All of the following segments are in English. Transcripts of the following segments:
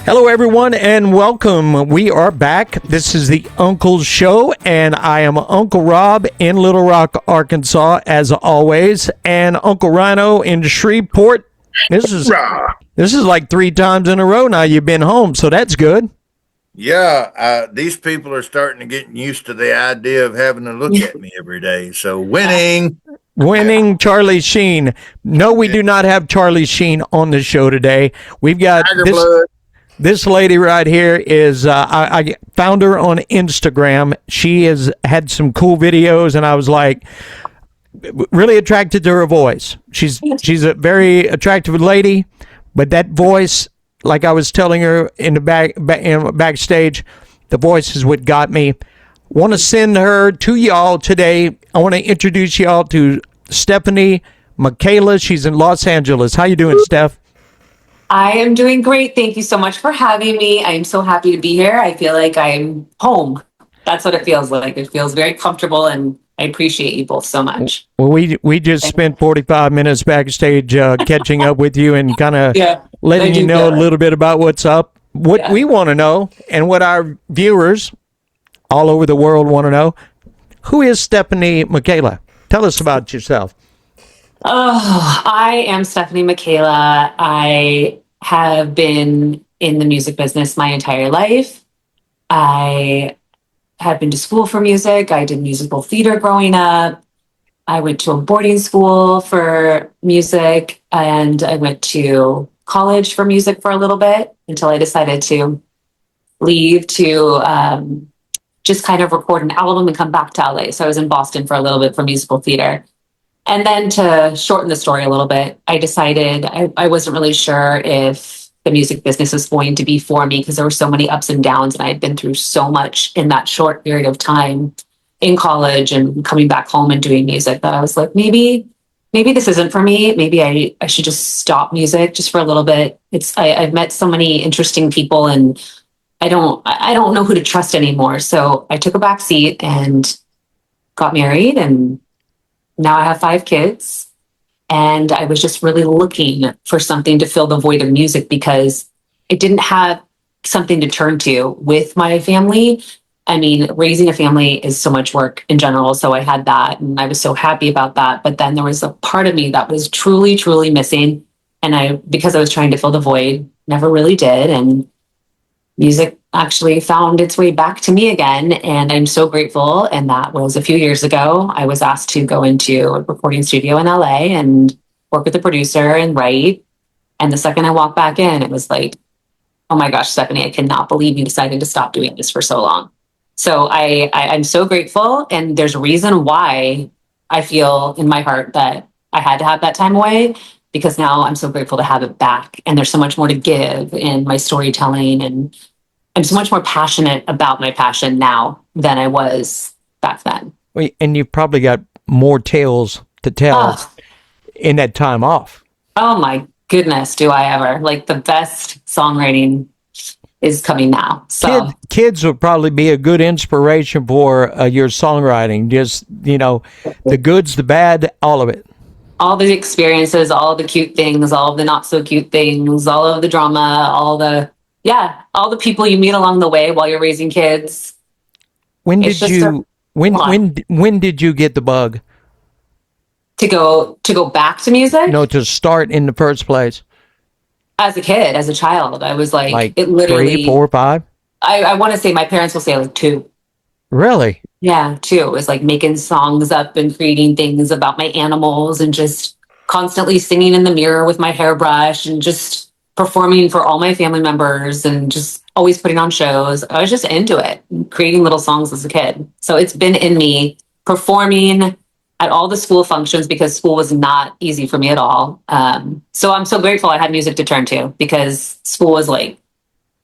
Hello, everyone, and welcome. We are back. This is the Uncle's Show, and I am Uncle Rob in Little Rock, Arkansas, as always, and Uncle Rhino in Shreveport. This is like 3 times in a row now you've been home, so that's good. Yeah, these people are starting to get used to the idea of having to look at me every day. So winning. Winning Charlie Sheen. No, we do not have Charlie Sheen on the show today. We've got Tiger blood. this lady right here is, I found her on Instagram. She has had some cool videos, and I was like, really attracted to her voice. She's a very attractive lady, but that voice, like I was telling her in the backstage, the voice is what got me. Want to send her to y'all today. I want to introduce y'all to Stefanie Michaela. She's in Los Angeles. How you doing, Steph? I am doing great. Thank you so much for having me. I'm so happy to be here. I feel like I'm home. That's what it feels like. It feels very comfortable, and I appreciate you both so much. Well, we just spent 45 minutes backstage catching up with you and kind of letting you know a little bit about what's up, what we want to know, and what our viewers all over the world want to know. Who is Stefanie Michaela? Tell us about yourself. Oh, I am Stefanie Michaela. I have been in the music business my entire life. I have been to school for music. I did musical theater growing up. I went to a boarding school for music, and I went to college for music for a little bit until I decided to leave to just kind of record an album and come back to LA. So I was in Boston for a little bit for musical theater. And then to shorten the story a little bit, I decided I wasn't really sure if the music business was going to be for me because there were so many ups and downs, and I had been through so much in that short period of time in college and coming back home and doing music that I was like, maybe this isn't for me. Maybe I should just stop music just for a little bit. I've met so many interesting people, and I don't know who to trust anymore. So I took a back seat and got married, and now I have 5 kids. And I was just really looking for something to fill the void of music because I didn't have something to turn to with my family. I mean, raising a family is so much work in general. So I had that, and I was so happy about that. But then there was a part of me that was truly, truly missing. And because I was trying to fill the void, never really did. And music actually found its way back to me again, and I'm so grateful. And that was a few years ago. I was asked to go into a recording studio in LA and work with a producer and write. And the second I walked back in, it was like, oh my gosh, Stefanie, I cannot believe you decided to stop doing this for so long. So I'm so grateful, and there's a reason why I feel in my heart that I had to have that time away, because now I'm so grateful to have it back. And there's so much more to give in my storytelling, and I'm so much more passionate about my passion now than I was back then. And you've probably got more tales to tell in that time off. Oh my goodness, do I ever. Like, the best songwriting is coming now. So kids would probably be a good inspiration for your songwriting. Just, the goods, the bad, all of it. All the experiences, all of the cute things, all of the not so cute things, all of the drama, all the people you meet along the way while you're raising kids. When did you get the bug? To go back to music? No, to start in the first place. As a kid, as a child, I was like it literally 3, 4, 5. I want to say my parents will say like 2. Really? Yeah, 2. It was like making songs up and creating things about my animals and just constantly singing in the mirror with my hairbrush and just performing for all my family members and just always putting on shows. I was just into it, creating little songs as a kid. So it's been in me, performing at all the school functions, because school was not easy for me at all. So I'm so grateful I had music to turn to, because school was like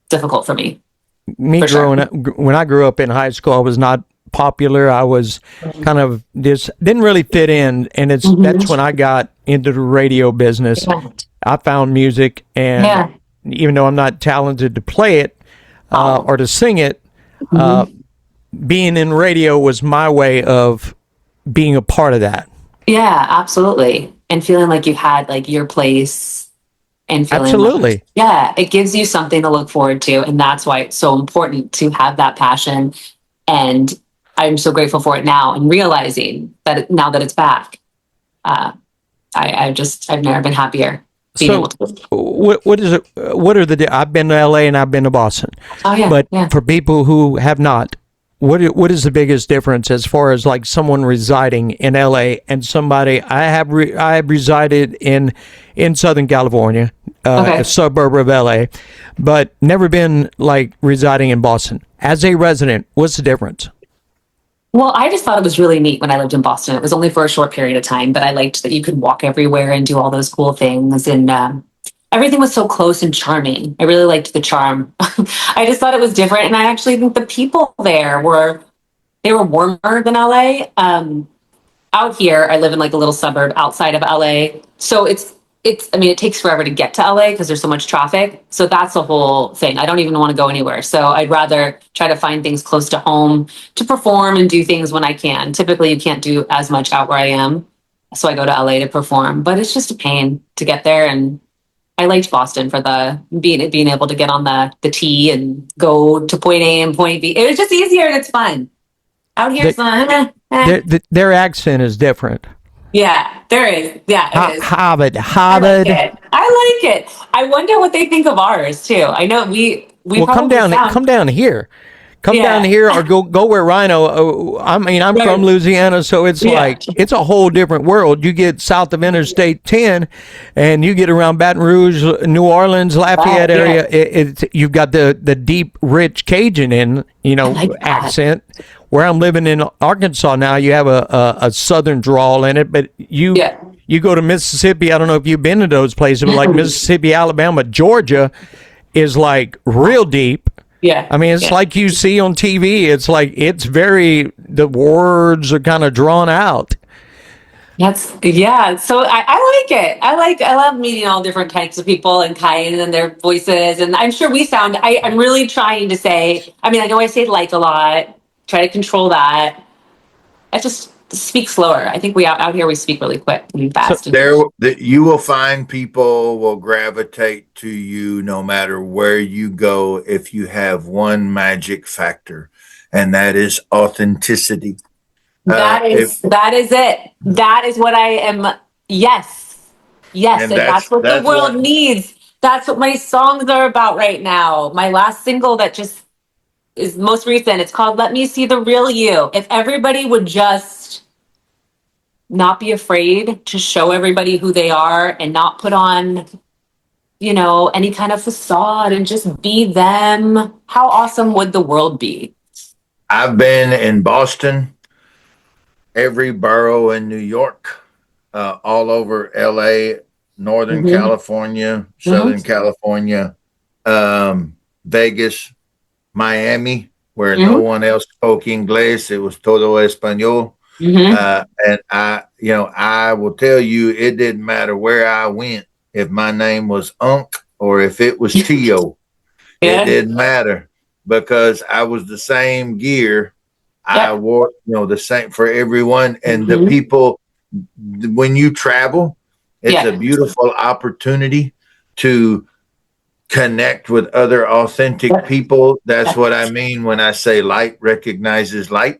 difficult for me. Up, when I grew up in high school, I was not popular. I was kind of didn't really fit in, and that's when I got into the radio business. I found music, and even though I'm not talented to play it or to sing it, being in radio was my way of being a part of that. Yeah, absolutely. And feeling like you had like your place and feeling Absolutely. like, yeah, it gives you something to look forward to. And that's why it's so important to have that passion. And I'm so grateful for it now, and realizing that now that it's back, I've never been happier being able So, to. what is it? What are the? I've been to LA and I've been to Boston, Oh yeah, but yeah. for people who have not, what is the biggest difference as far as like someone residing in LA and somebody? I have resided in Southern California, Okay. a suburb of LA, but never been like residing in Boston. As a resident, what's the difference? Well, I just thought it was really neat when I lived in Boston. It was only for a short period of time, but I liked that you could walk everywhere and do all those cool things. And everything was so close and charming. I really liked the charm. I just thought it was different. And I actually think the people there they were warmer than LA. Out here, I live in like a little suburb outside of LA. So I mean, it takes forever to get to LA because there's so much traffic. So that's the whole thing. I don't even want to go anywhere. So I'd rather try to find things close to home to perform and do things when I can. Typically, you can't do as much out where I am. So I go to LA to perform, but it's just a pain to get there. And I liked Boston for the being able to get on the T and go to point A and point B. It was just easier and it's fun. Out here, it's not. Their accent is different. Yeah, there is. Yeah, it is. Hobbit, I like Hobbit. it. I like it. I wonder what they think of ours too. I know we Well, probably sound, come down here. Come Yeah. down here or go where Rhino. I mean, I'm Right. from Louisiana, so it's Yeah. like it's a whole different world. You get south of Interstate 10, and you get around Baton Rouge, New Orleans, Lafayette yeah. area. You've got the deep, rich Cajun like that. accent. Where I'm living in Arkansas now, you have a southern drawl in it, but you Yeah. you go to Mississippi. I don't know if you've been to those places, but like Mississippi, Alabama, Georgia is like real deep. Yeah. I mean, it's Yeah. like you see on TV. It's like the words are kind of drawn out. Yeah. So I like it. I love meeting all different types of people and kinds and their voices. And I'm sure I'm really trying to say, I mean, I know I say like a lot, try to control that. I just speak slower. I think out here we speak really quick and fast. You will find people will gravitate to you no matter where you go if you have one magic factor, and that is authenticity. That is it. That is what I am. Yes. Yes. And And that's what the world needs. That's what my songs are about right now. My last single that just is most recent, it's called Let Me See the Real You. If everybody would just not be afraid to show everybody who they are and not put on, any kind of facade and just be them, how awesome would the world be? I've been in Boston, every borough in New York, all over LA, Northern Mhm. California, Southern California, Vegas, Miami, where no one else spoke English. It was todo español. And I will tell you, it didn't matter where I went. If my name was Unc or if it was Tio, Yeah. it didn't matter because I was the same gear. I wore, the same for everyone. And the people, when you travel, it's a beautiful opportunity to connect with other authentic people. That's what I mean when I say light recognizes light.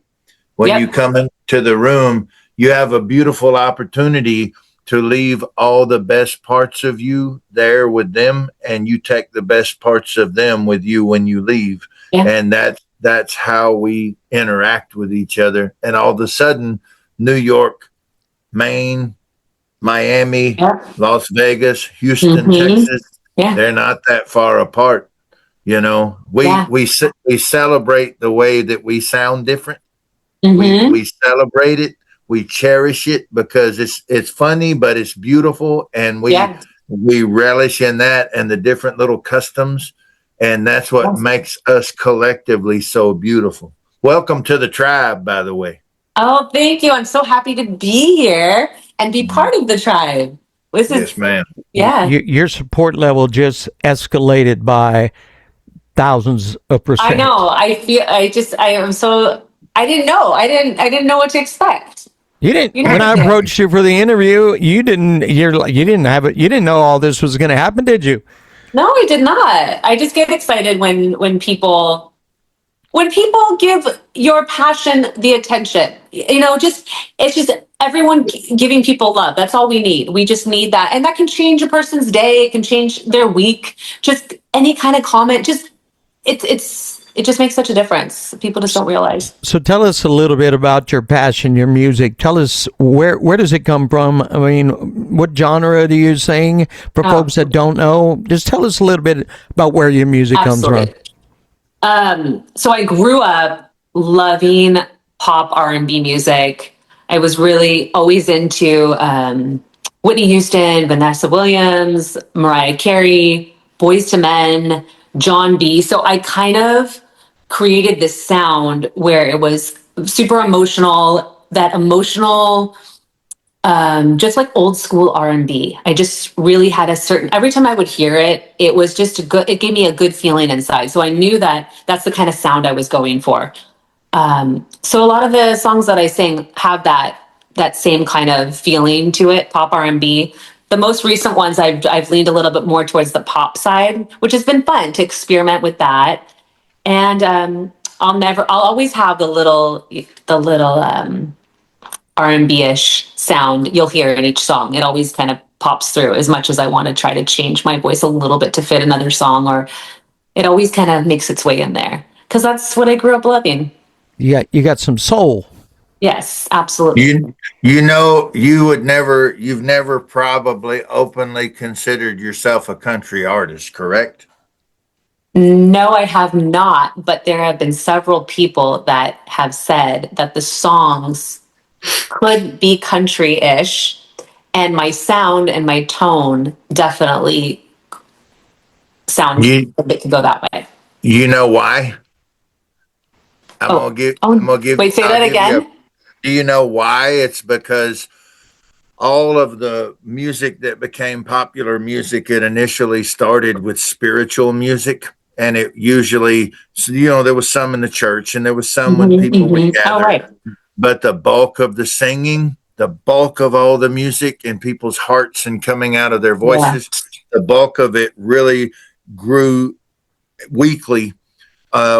When you come into the room, you have a beautiful opportunity to leave all the best parts of you there with them, and you take the best parts of them with you when you leave. Yeah. And that's how we interact with each other. And all of a sudden, New York, Maine, Miami, Las Vegas, Houston, Texas, they're not that far apart. We celebrate the way that we sound different. We celebrate it. We cherish it because it's funny, but it's beautiful, and we relish in that and the different little customs, and that's what makes us collectively so beautiful. Welcome to the tribe, by the way. Oh, thank you. I'm so happy to be here and be part of the tribe. Yes, ma'am. Yeah. Your support level just escalated by thousands of percent. I know. I am so. I didn't know. I didn't know what to expect. You didn't. You When never I did. approached you for the interview, you didn't. You're like you didn't have it. You didn't know all this was going to happen, did you? No, I did not. I just get excited when people give your passion the attention. Just it's just everyone giving people love. That's all we need. We just need that, and that can change a person's day. It can change their week. Just any kind of comment. Just it just makes such a difference. People just don't realize. So tell us a little bit about your passion, your music. Tell us where does it come from? I mean, what genre do you sing? For Oh, folks that don't know, just tell us a little bit about where your music comes from. absolutely. So I grew up loving pop R&B music. I was really always into Whitney Houston, Vanessa Williams, Mariah Carey, Boys to Men, John B. So I kind of created this sound where it was super emotional, that emotional just like old school R&B. I just really had a certain, every time I would hear it, it was just a good, it gave me a good feeling inside. So I knew that that's the kind of sound I was going for. So a lot of the songs that I sing have that same kind of feeling to it, pop R&B. The most recent ones I've leaned a little bit more towards the pop side, which has been fun to experiment with that. And I'll always have the little R&B-ish sound you'll hear in each song. It always kind of pops through, as much as I want to try to change my voice a little bit to fit another song, or it always kind of makes its way in there because that's what I grew up loving. You got some soul. Yes, absolutely. You've never probably openly considered yourself a country artist, correct? No, I have not, but there have been several people that have said that the songs could be country-ish, and my sound and my tone definitely sound You a bit to go that way. you know why? Oh, oh, wait, say I'll that give you a, again. do you know why? It's because all of the music that became popular music, it initially started with spiritual music. And it usually, there was some in the church and there was some when people would Oh, gather, right. but the bulk of the singing, the bulk of all the music in people's hearts and coming out of their Yeah. voices, the bulk of it really grew weekly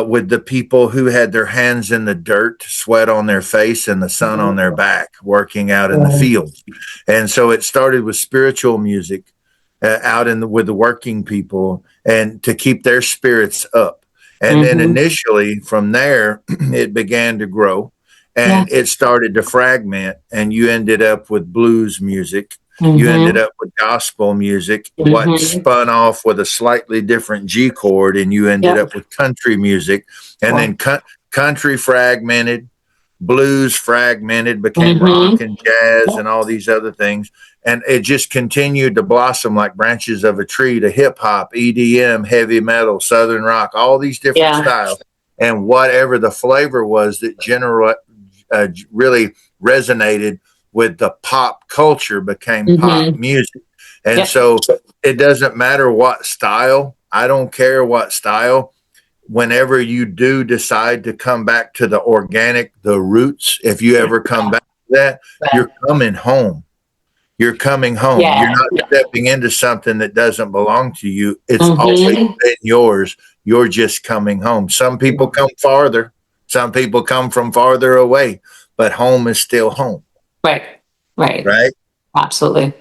with the people who had their hands in the dirt, sweat on their face, and the sun on their back, working out in the fields. And so it started with spiritual music out with the working people, and to keep their spirits up. And then initially from there, it began to grow, Yeah. and it started to fragment, and you ended up with blues music. You ended Mm-hmm. up with gospel music, what Mm-hmm. spun off with a slightly different G chord, and you ended Yep. up with country music, and Wow. then country fragmented, blues fragmented, became rock Mm-hmm. and jazz Yep. and all these other things. And it just continued to blossom like branches of a tree to hip hop, EDM, heavy metal, southern rock, all these different Yeah. styles. And whatever the flavor was that really resonated with the pop culture became pop Mm-hmm. music. And Yep. so it doesn't matter what style. I don't care what style. Whenever you do decide to come back to the organic, the roots, if you ever come back to that, you're coming home. You're coming home. You're Yeah. not stepping into something that doesn't belong to you. It's always Mm-hmm. been yours. You're just coming home. Some people come farther. Some people come from farther away, but home is still home, Right. Right. right? Absolutely.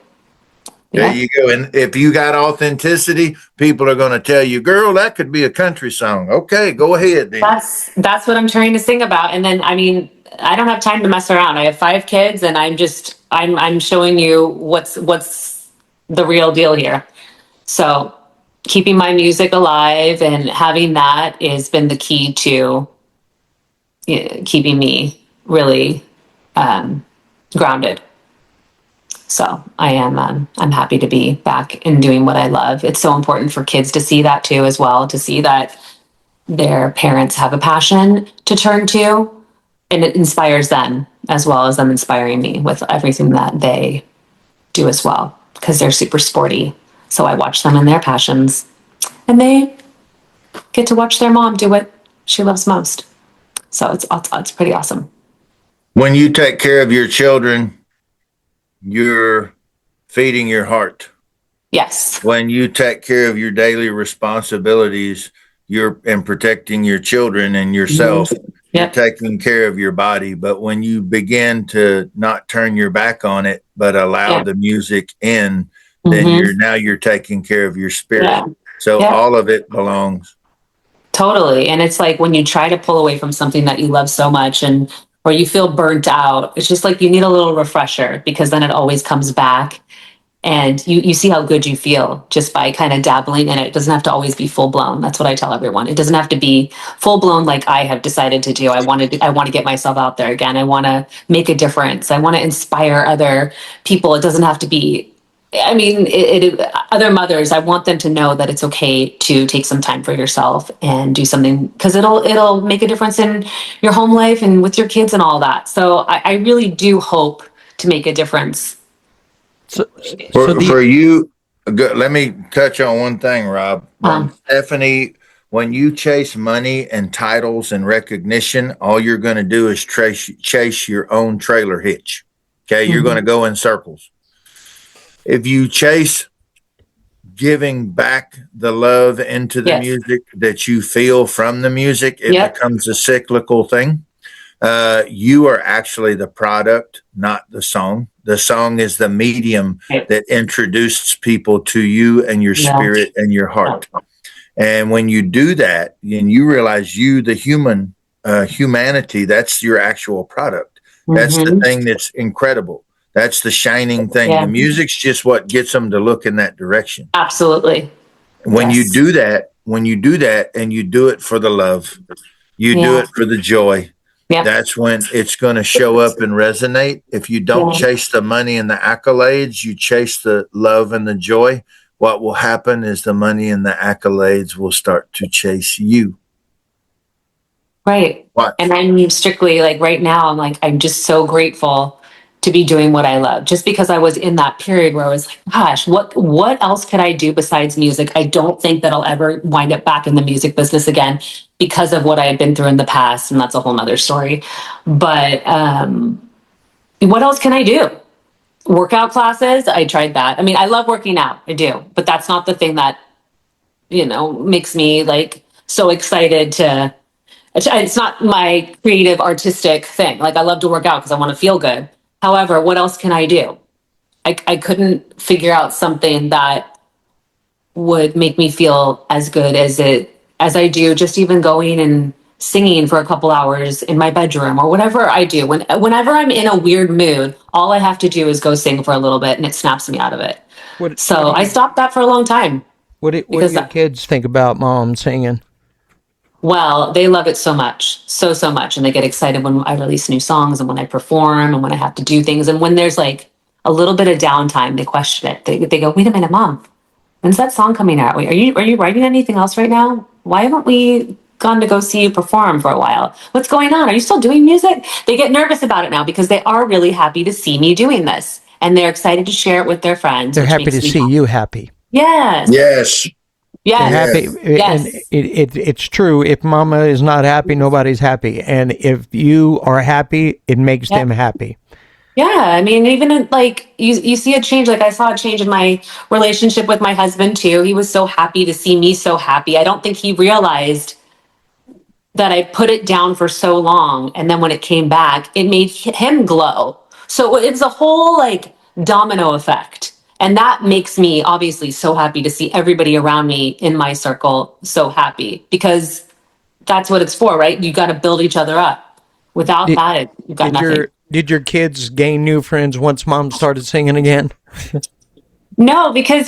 There Yeah. you go. And if you got authenticity, people are going to tell you, girl, that could be a country song. Okay, go ahead then. That's what I'm trying to sing about. And then, I mean, I don't have time to mess around. I have 5 kids, and I'm showing you what's the real deal here. So keeping my music alive and having that has been the key to keeping me really grounded. So I'm happy to be back and doing what I love. It's so important for kids to see that too, as well, to see that their parents have a passion to turn to, and it inspires them as well as them inspiring me with everything that they do as well, because they're super sporty. So I watch them in their passions, and they get to watch their mom do what she loves most. So it's pretty awesome. When you take care of your children, you're feeding your heart. Yes. When you take care of your daily responsibilities, you're and protecting your children and yourself, you're Yep. taking care of your body. But when you begin to not turn your back on it, but allow Yeah. the music in, then you're taking care of your spirit. Yeah. So Yeah. all of it belongs. Totally. And it's like when you try to pull away from something that you love so much and or you feel burnt out, it's just like you need a little refresher because then it always comes back and you see how good you feel just by kind of dabbling in it. It doesn't have to always be full blown. That's what I tell everyone. It doesn't have to be full blown like I have decided to do. I want to get myself out there again. I want to make a difference. I want to inspire other people. It doesn't have to be I mean, other mothers, I want them to know that it's okay to take some time for yourself and do something because it'll make a difference in your home life and with your kids and all that. So I really do hope to make a difference. So, so For the you, let me touch on one thing, Rob. When Stephanie, when you chase money and titles and recognition, all you're going to do is chase your own trailer hitch. Okay, you're going to go in circles. If you chase giving back the love into the Yes. music that you feel from the music, it Yep. becomes a cyclical thing. You are actually the product, not the song. The song is the medium that introduces people to you and your Yeah. spirit and your heart. And when you do that, and you realize you, the humanity, that's your actual product. That's the thing that's incredible. That's the shining thing. Yeah. The music's just what gets them to look in that direction. Absolutely. When you Yes. do that, and you do it for the love, you do Yeah. it for the joy, Yeah. that's when it's going to show up and resonate. If you don't Yeah. chase the money and the accolades, you chase the love and the joy, what will happen is the money and the accolades will start to chase you. Right. Watch. And I'm strictly like right now, I'm just so grateful to be doing what I love. Just because I was in that period where I was like, gosh, what else could I do besides music? I don't think that I'll ever wind up back in the music business again because of what I had been through in the past. And that's a whole nother story. But what else can I do? Workout classes, I tried that. I mean, I love working out, I do, but that's not the thing that, makes me like so excited to it's not my creative artistic thing. Like I love to work out because I want to feel good. However, what else can I do? I couldn't figure out something that would make me feel as good as I do just even going and singing for a couple hours in my bedroom or whatever I do. Whenever I'm in a weird mood, all I have to do is go sing for a little bit and it snaps me out of it. what So I stopped that for a long time what do because your kids think about mom singing? well, they love it so much, so much. And they get excited when I release new songs and when I perform and when I have to do things. And when there's like a little bit of downtime, they question it. They go, wait a minute, mom, when's that song coming out? Are you writing anything else right now? Why haven't we gone to go see you perform for a while? What's going on? Are you still doing music? They get nervous about it now because they are really happy to see me doing this. And they're excited to share it with their friends. They're which happy makes to me see you happy. Yes. Yes. They're Yes. happy, and Yes. it's true. If mama is not happy, nobody's happy, and if you are happy, it makes Yep. them happy. Yeah, I mean, even like you see a change. Like I saw a change in my relationship with my husband too. He was so happy to see me so happy. I don't think he realized that I put it down for so long, and then when it came back, it made him glow. So it's a whole like domino effect, and that makes me obviously so happy to see everybody around me in my circle so happy because that's what it's for, right? You got to build each other up. Without Did, that, you've got did nothing. your kids gain new friends once mom started singing again? No, because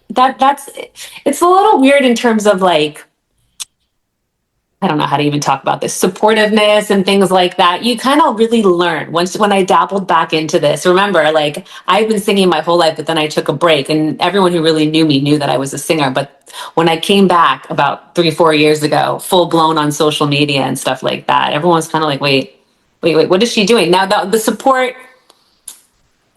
that's it's a little weird in terms of like I don't know how to even talk about this supportiveness and things like that. You kind of really learn once when I dabbled back into this. Remember, like I've been singing my whole life, but then I took a break, and everyone who really knew me knew that I was a singer. But when I came back about 3-4 years ago, full blown on social media and stuff like that, everyone's kind of like, wait, what is she doing now? The support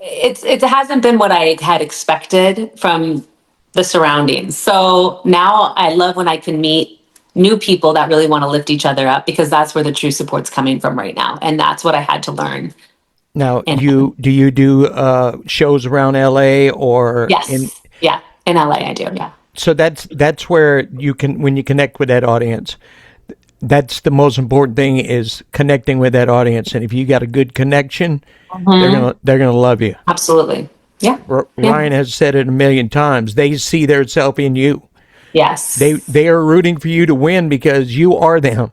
it hasn't been what I had expected from the surroundings. So now I love when I can meet new people that really want to lift each other up, because that's where the true support's coming from right now. And that's what I had to learn. Now, And do you do shows around LA or in? yes, yeah, in LA I do, yeah. So that's where you can, when you connect with that audience, that's the most important thing, is connecting with that audience. And if you got a good connection, they're gonna love you. Absolutely. Yeah. Yeah. Ryan has said it a million times. They see their self in you. Yes. They are rooting for you to win because you are them.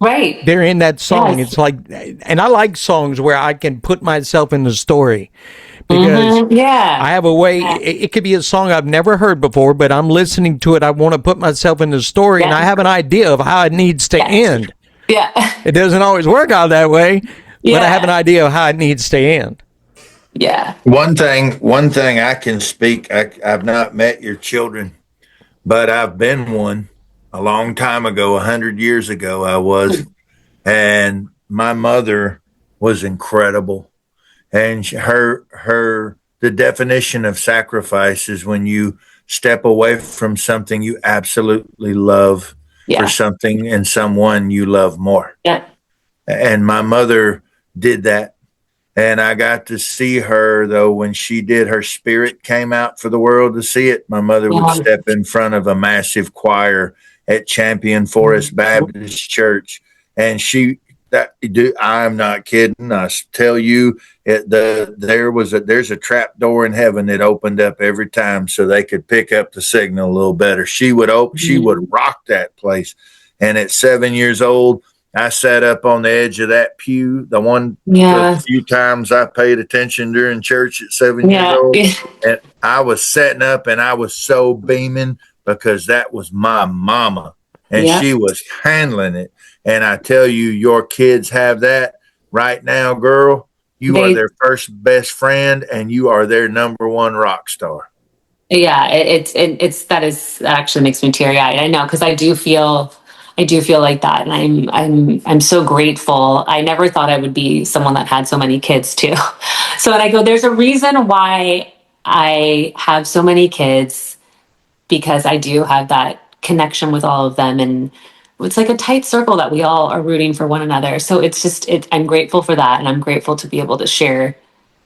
Right. They're in that song. Yes. It's like, and I like songs where I can put myself in the story, because Yeah. I have a way. It could be a song I've never heard before, but I'm listening to it. I want to put myself in the story, and I have an idea of how it needs to end. Yeah. It doesn't always work out that way, but I have an idea of how it needs to end. Yeah. One thing I can speak. I've not met your children, but I've been one a long time ago, 100 years ago. I was, and my mother was incredible, and the definition of sacrifice is when you step away from something you absolutely love for something and someone you love more. Yeah. And my mother did that. And I got to see her, though, when she did, her spirit came out for the world to see it. My mother would step in front of a massive choir at Champion Forest Baptist Church. And I'm not kidding. I tell you, there's a trap door in heaven that opened up every time so they could pick up the signal a little better. She would rock that place. And at 7 years old, I sat up on the edge of that pew, the few times I paid attention during church at 7 years old. And I was setting up and I was so beaming because that was my mama and she was handling it. And I tell you, your kids have that right now, girl. You are their first best friend and you are their number one rock star. Yeah. That actually makes me teary eyed. I know, because I do feel like that, and I'm so grateful. I never thought I would be someone that had so many kids too. So when I go, there's a reason why I have so many kids, because I do have that connection with all of them, and it's like a tight circle that we all are rooting for one another. So I'm grateful for that, and I'm grateful to be able to share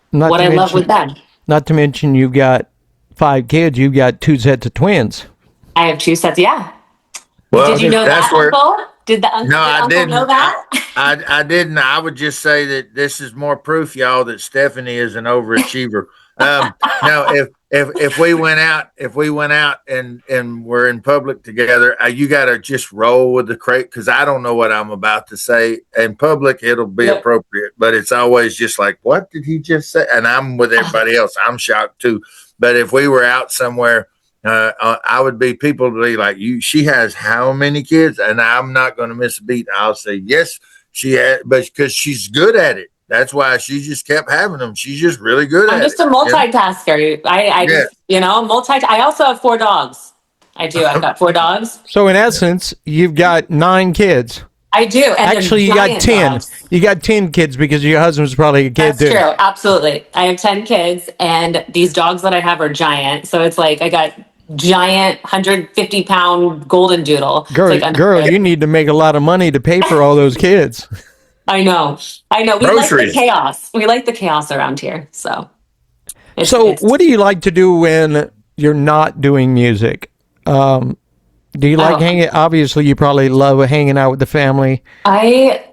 what I love with them. Not to mention, you've got 5 kids. You've got 2 sets of twins. I have 2 sets. Yeah. Well, did you know that, Uncle? Did the uncle, no, I didn't know that? I didn't. I would just say that this is more proof, y'all, that Stefanie is an overachiever. Now, if we went out and we're in public together, you got to just roll with the crate, because I don't know what I'm about to say in public. It'll be appropriate, but it's always just like, what did he just say? And I'm with everybody else. I'm shocked too. But if we were out somewhere, people would be like, she has how many kids? And I'm not going to miss a beat. I'll say, yes, she had, but because she's good at it. That's why she just kept having them. She's just really good at it. I'm just a multitasker. I also have 4 dogs. I do. I've got 4 dogs. So in essence, you've got 9 kids. I do. And actually, you got 10. Dogs. You got 10 kids because your husband's probably a kid. That's true. Absolutely. I have 10 kids, and these dogs that I have are giant. So it's like I got giant 150-pound golden doodle. Girl, you need to make a lot of money to pay for all those kids. I know. We like the chaos. We like the chaos around here. So what do you like to do when you're not doing music? Do you like hanging? Obviously, you probably love hanging out with the family. I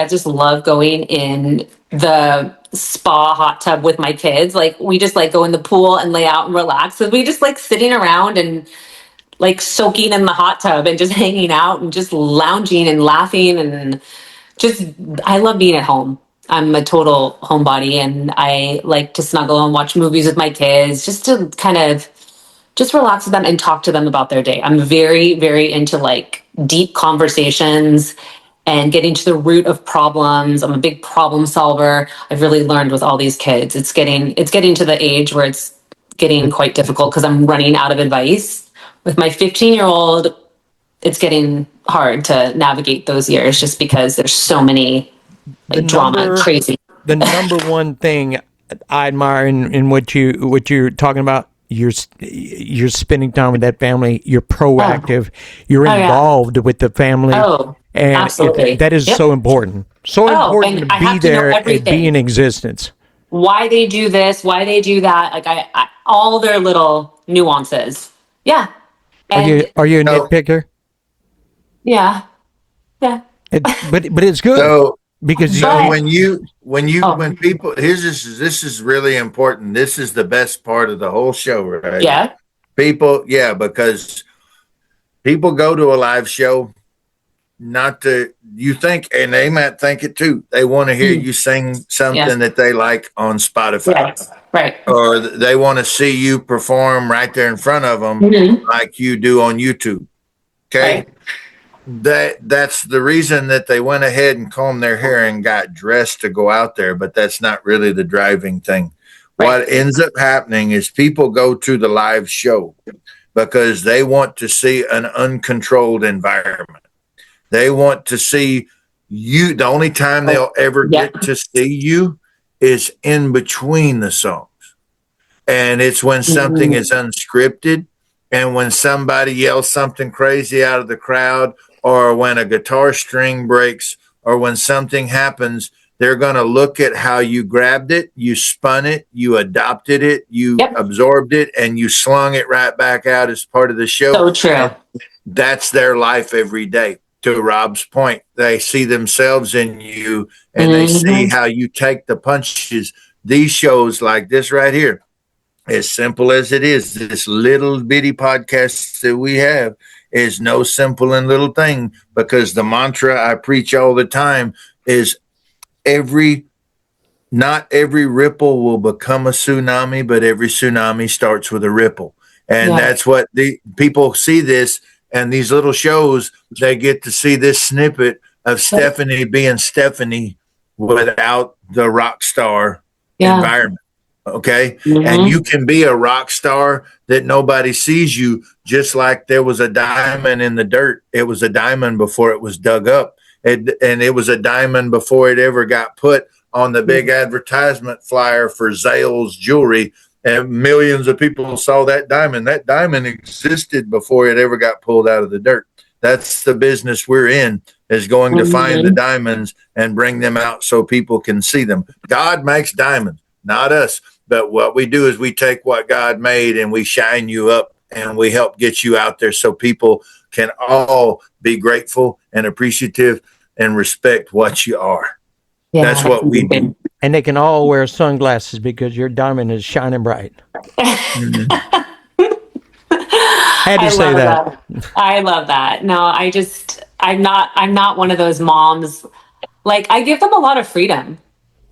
just love going in the spa hot tub with my kids. Like, we just like go in the pool and lay out and relax. So we just like sitting around and like soaking in the hot tub and just hanging out and just lounging and laughing, and I love being at home. I'm a total homebody, and I like to snuggle and watch movies with my kids just to kind of just relax with them and talk to them about their day. I'm very, very into like deep conversations and getting to the root of problems. I'm a big problem solver. I've really learned with all these kids. It's getting to the age where it's getting quite difficult because I'm running out of advice. With my 15-year-old, it's getting hard to navigate those years just because there's so many drama, crazy. The number one thing I admire in what you're talking about, you're spending time with that family. You're proactive. You're Oh, yeah. involved with the family. Oh, And absolutely. that is Yep. so important. So important to And I be have to know there and be everything. in existence. Why they do this, why they do that, like I all their little nuances. Yeah. And Are you a So, nitpicker? yeah. Yeah. But it's good so, because so But when people, this is really important. This is the best part of the whole show, right? yeah. People, yeah, because people go to a live show not to, you think, and they might think it too. They want to hear you sing something that they like on Spotify, Right. Right. or they want to see you perform right there in front of them, like you do on YouTube. Okay. Right. That's the reason that they went ahead and combed their hair and got dressed to go out there, but that's not really the driving thing. Right. What ends up happening is people go to the live show because they want to see an uncontrolled environment. They want to see you. The only time they'll ever get to see you is in between the songs. And it's when something is unscripted, and when somebody yells something crazy out of the crowd, or when a guitar string breaks, or when something happens. They're going to look at how you grabbed it, you spun it, you adopted it, you absorbed it, and you slung it right back out as part of the show. So true. That's their life every day. To Rob's point, they see themselves in you, and they see how you take the punches. These shows like this right here, as simple as it is, this little bitty podcast that we have is no simple and little thing, because the mantra I preach all the time is not every ripple will become a tsunami, but every tsunami starts with a ripple. And that's what the people see this, and these little shows, they get to see this snippet of Stefanie being Stefanie without the rock star environment. Okay. And you can be a rock star that nobody sees you, just like there was a diamond in the dirt. It was a diamond before it was dug up. And it was a diamond before it ever got put on the big advertisement flyer for Zales jewelry. And millions of people saw that diamond. That diamond existed before it ever got pulled out of the dirt. That's the business we're in, is going to find the diamonds and bring them out so people can see them. God makes diamonds, not us. But what we do is we take what God made and we shine you up, and we help get you out there so people can all be grateful and appreciative and respect what you are. Yeah, that's what we do. And they can all wear sunglasses because your diamond is shining bright. Had to say that. I love that. No, I'm not one of those moms. Like, I give them a lot of freedom.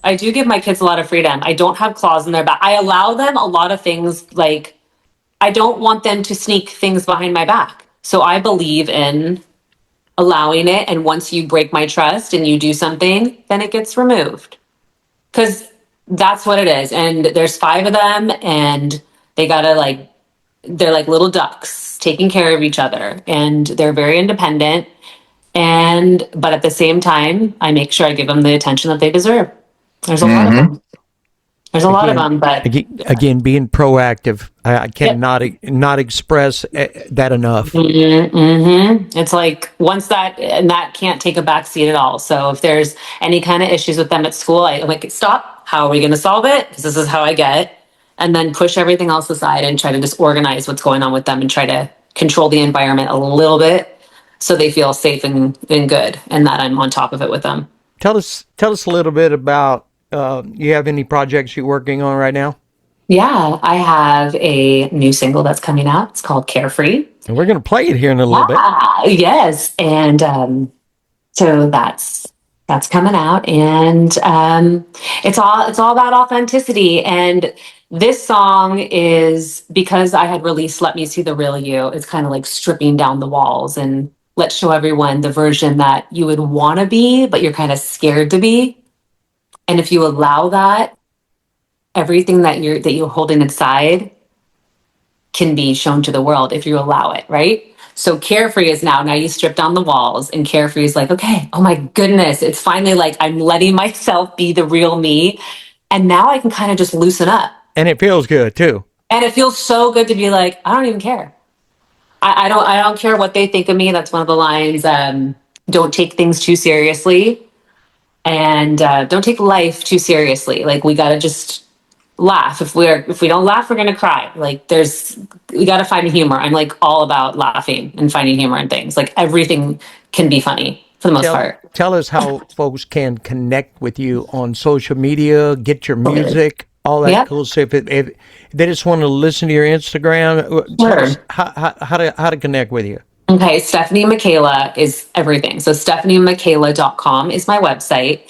I do give my kids a lot of freedom. I don't have claws in their back. I allow them a lot of things. Like, I don't want them to sneak things behind my back. So I believe in allowing it. And once you break my trust and you do something, then it gets removed. Because that's what it is. And there's 5 of them, and they gotta they're like little ducks taking care of each other, and they're very independent. But at the same time, I make sure I give them the attention that they deserve. There's a lot of them. There's a lot of them, but again, being proactive, I cannot not express that enough. It's like once that can't take a back seat at all. So if there's any kind of issues with them at school, I'm like, stop. How are we going to solve it? Because this is how I get. And then push everything else aside and try to just organize what's going on with them and try to control the environment a little bit so they feel safe and good, and that I'm on top of it with them. Tell us a little bit about. You have any projects you're working on right now? Yeah, I have a new single that's coming out. It's called Carefree. And we're going to play it here in a little bit. Yes. And so that's coming out. And it's all about authenticity. And this song is, because I had released Let Me See the Real You, it's kind of like stripping down the walls and let's show everyone the version that you would want to be, but you're kind of scared to be. And if you allow that, everything that you're holding inside can be shown to the world if you allow it, right? So Carefree is now you strip down the walls, and Carefree is like, okay, oh my goodness, it's finally like I'm letting myself be the real me, and now I can kind of just loosen up. And it feels good too. And it feels so good to be like, I don't even care. I don't care what they think of me. That's one of the lines. Don't take things too seriously, and don't take life too seriously. Like, we gotta just laugh. If we don't laugh, we're gonna cry. Like, we gotta find humor. I'm like all about laughing and finding humor in things. Like, everything can be funny for the most part. Tell us how folks can connect with you on social media, get your music, all that Yeah. cool stuff. If they just want to listen to your Instagram, tell us Sure. how to connect with you. Okay, Stefanie Michaela is everything. So StefanieMichaela.com is my website.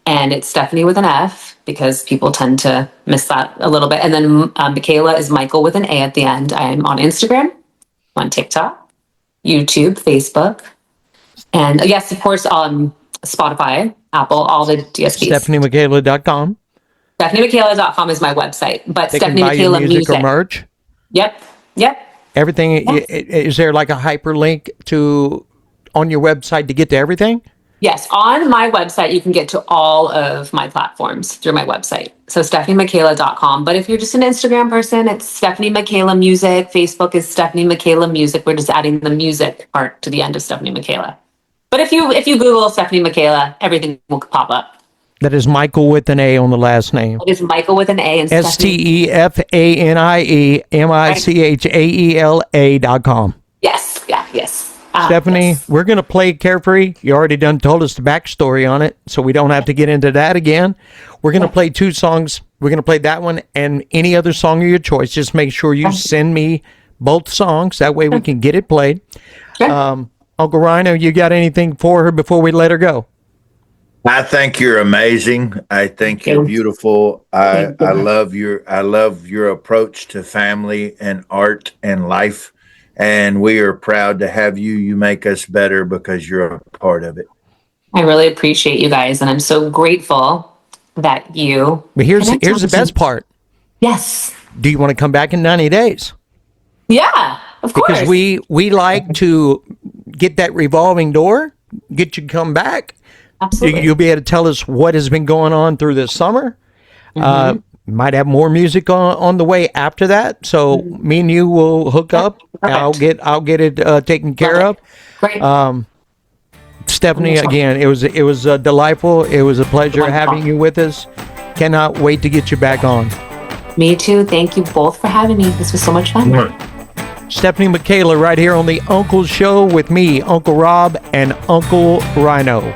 And it's Stephanie with an F because people tend to miss that a little bit. And then Michaela is Michael with an A at the end. I'm on Instagram, on TikTok, YouTube, Facebook, and yes, of course, on Spotify, Apple, all the DSPs. StephanieMichaela.com. StephanieMichaela.com is my website, but They can Stephanie buy your Michaela music or Music. merch. Yep, yep. Everything. Yes. Is there like a hyperlink to on your website to get to everything? Yes, on my website, you can get to all of my platforms through my website. So StephanieMichaela.com. But if you're just an Instagram person, it's Stephanie Michaela Music. Facebook is Stephanie Michaela Music. We're just adding the music part to the end of Stephanie Michaela. But if you Google Stephanie Michaela, everything will pop up. That is Michael with an A on the last name. It is Michael with an A and Stefaniemichaela.com. Yes, yeah, yes. Stephanie, Yes. we're going to play Carefree. You already done told us the backstory on it, so we don't have to get into that again. We're going to play two songs. We're going to play that one and any other song of your choice. Just make sure you send me both songs. That way we can get it played. Sure. Uncle Rhino, you got anything for her before we let her go? I think you're amazing. I think you're beautiful. I love your approach to family and art and life. And we are proud to have you. You make us better because you're a part of it. I really appreciate you guys, and I'm so grateful that you. But here's the best part. Yes. Do you want to come back in 90 days? Yeah, of course. Because we like to get that revolving door, get you to come back. Absolutely. You'll be able to tell us what has been going on through this summer. Might have more music on the way after that. So me and you will hook up. I'll get it taken care of. Great. Stephanie, again, it was delightful. It was a pleasure having you with us. Cannot wait to get you back on. Me too. Thank you both for having me. This was so much fun. Stefanie Michaela right here on the Uncle Show with me, Uncle Rob, and Uncle Rhino.